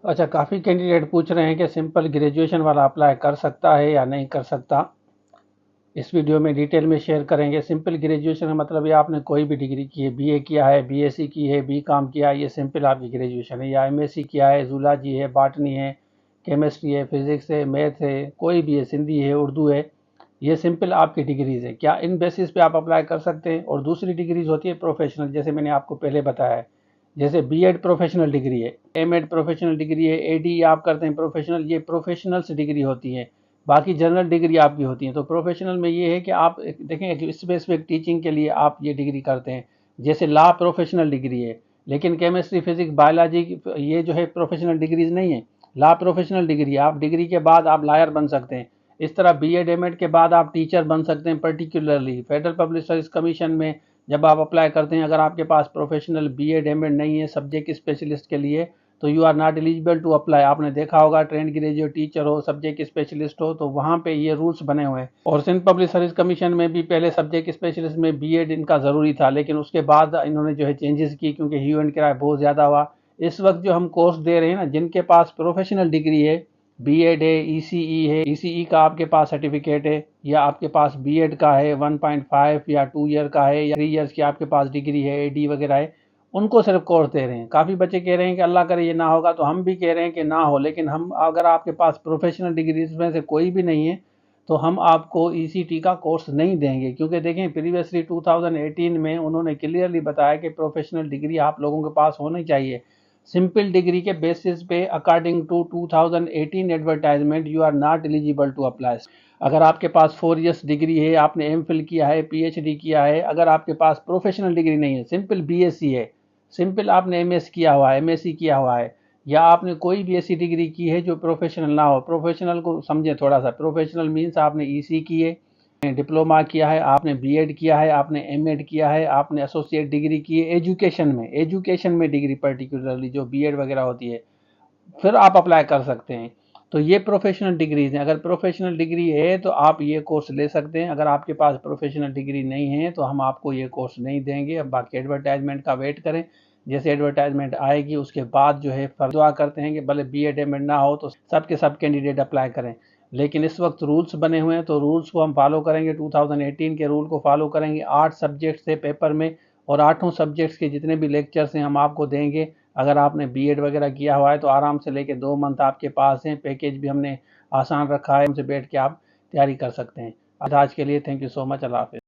अच्छा, काफ़ी कैंडिडेट पूछ रहे हैं कि सिंपल ग्रेजुएशन वाला अप्लाई कर सकता है या नहीं कर सकता। इस वीडियो में डिटेल में शेयर करेंगे। सिंपल ग्रेजुएशन का मतलब ये आपने कोई भी डिग्री की है, बीए किया है, बीएससी की है, बीकॉम किया है, ये सिंपल आपकी ग्रेजुएशन है। या एमएससी किया है, जूलॉजी है, बॉटनी है, केमिस्ट्री है, फिजिक्स है, मैथ है, कोई भी है, सिंधी है, उर्दू है, ये सिंपल आपकी डिग्रीज है। क्या इन बेसिस पे आप अप्लाई कर सकते हैं? और दूसरी डिग्रीज होती है प्रोफेशनल, जैसे मैंने आपको पहले बताया है। जैसे बीएड प्रोफेशनल डिग्री है, एमएड प्रोफेशनल डिग्री है, एडी आप करते हैं प्रोफेशनल, ये प्रोफेशनल्स डिग्री होती है। बाकी जनरल डिग्री आपकी होती है। तो प्रोफेशनल में ये है कि आप देखें एक स्पेसिफिक टीचिंग के लिए आप ये डिग्री करते हैं। जैसे लॉ प्रोफेशनल डिग्री है, लेकिन केमिस्ट्री, फिजिक्स, बायोलॉजी ये जो है प्रोफेशनल डिग्रीज नहीं है। लॉ प्रोफेशनल डिग्री, आप डिग्री के बाद आप लॉयर बन सकते हैं। इस तरह बीएड एमएड के बाद आप टीचर बन सकते हैं। Particularly federal public service commission में जब आप अप्लाई करते हैं, अगर आपके पास प्रोफेशनल बीएड एमएड नहीं है सब्जेक्ट स्पेशलिस्ट के लिए, तो you are not eligible to apply. आपने देखा होगा, ट्रेंड ग्रेजुएट टीचर हो, सब्जेक्ट स्पेशलिस्ट हो, तो वहाँ पे ये रूल्स बने हुए हैं। और सिंध पब्लिक सर्विस कमीशन में भी पहले सब्जेक्ट स्पेशलिस्ट में बीएड इनका ज़रूरी था, लेकिन उसके बाद इन्होंने जो है चेंजेस की, क्योंकि ह्यू एंड क्राई बहुत ज़्यादा हुआ। इस वक्त जो हम कोर्स दे रहे हैं ना, जिनके पास प्रोफेशनल डिग्री है, बीएड है, ईसीई है, ईसीई का आपके पास सर्टिफिकेट है, या आपके पास बीएड का है 1.5 या 2 ईयर का है, या 3 ईयर्स की आपके पास डिग्री है, एडी वगैरह है, उनको सिर्फ कोर्स दे रहे हैं। काफ़ी बच्चे कह रहे हैं कि अल्लाह करे ये ना होगा, तो हम भी कह रहे हैं कि ना हो। लेकिन हम, अगर आपके पास प्रोफेशनल डिग्री में से कोई भी नहीं है, तो हम आपको ईसीटी का कोर्स नहीं देंगे। क्योंकि देखें, प्रीवियसली 2018 में उन्होंने क्लियरली बताया कि प्रोफेशनल डिग्री आप लोगों के पास होनी चाहिए। सिंपल डिग्री के बेसिस पे according to 2018 advertisement you are not eligible to apply. अगर आपके पास 4 इयर्स डिग्री है, आपने एमफिल किया है, पीएचडी किया है, अगर आपके पास प्रोफेशनल डिग्री नहीं है, सिंपल बीएससी है, सिंपल आपने एमएस किया हुआ है, एमएससी किया हुआ है, या आपने कोई भी ऐसी डिग्री की है जो प्रोफेशनल ना हो। प्रोफेशनल को समझे थोड़ा सा। प्रोफेशनल मीन्स आपने ईसी की है, डिप्लोमा किया है, आपने बीएड किया है, आपने एमएड किया है, आपने एसोसिएट डिग्री की है एजुकेशन में डिग्री, पर्टिकुलरली जो बीएड वगैरह होती है, फिर आप अप्लाई कर सकते हैं। तो ये प्रोफेशनल डिग्रीज हैं। अगर प्रोफेशनल डिग्री है तो आप ये कोर्स ले सकते हैं। अगर आपके पास प्रोफेशनल डिग्री नहीं है तो हम आपको ये कोर्स नहीं देंगे। अब बाकी एडवर्टाइजमेंट का वेट करें। जैसे एडवर्टाइजमेंट आएगी उसके बाद जो है दुआ करते हैं कि भले बीएड एमएड ना हो तो सब के सब कैंडिडेट अप्लाई करें। लेकिन इस वक्त रूल्स बने हुए हैं, तो रूल्स को हम फॉलो करेंगे। 2018 के रूल को फॉलो करेंगे। 8 सब्जेक्ट्स थे पेपर में, और 8 सब्जेक्ट्स के जितने भी लेक्चर्स हैं हम आपको देंगे। अगर आपने बीएड वगैरह किया हुआ है तो आराम से लेके 2 मंथ आपके पास हैं। पैकेज भी हमने आसान रखा है, हमसे बैठ के आप तैयारी कर सकते हैं। आज के लिए थैंक यू सो मच। अल्लाह हाफिज़।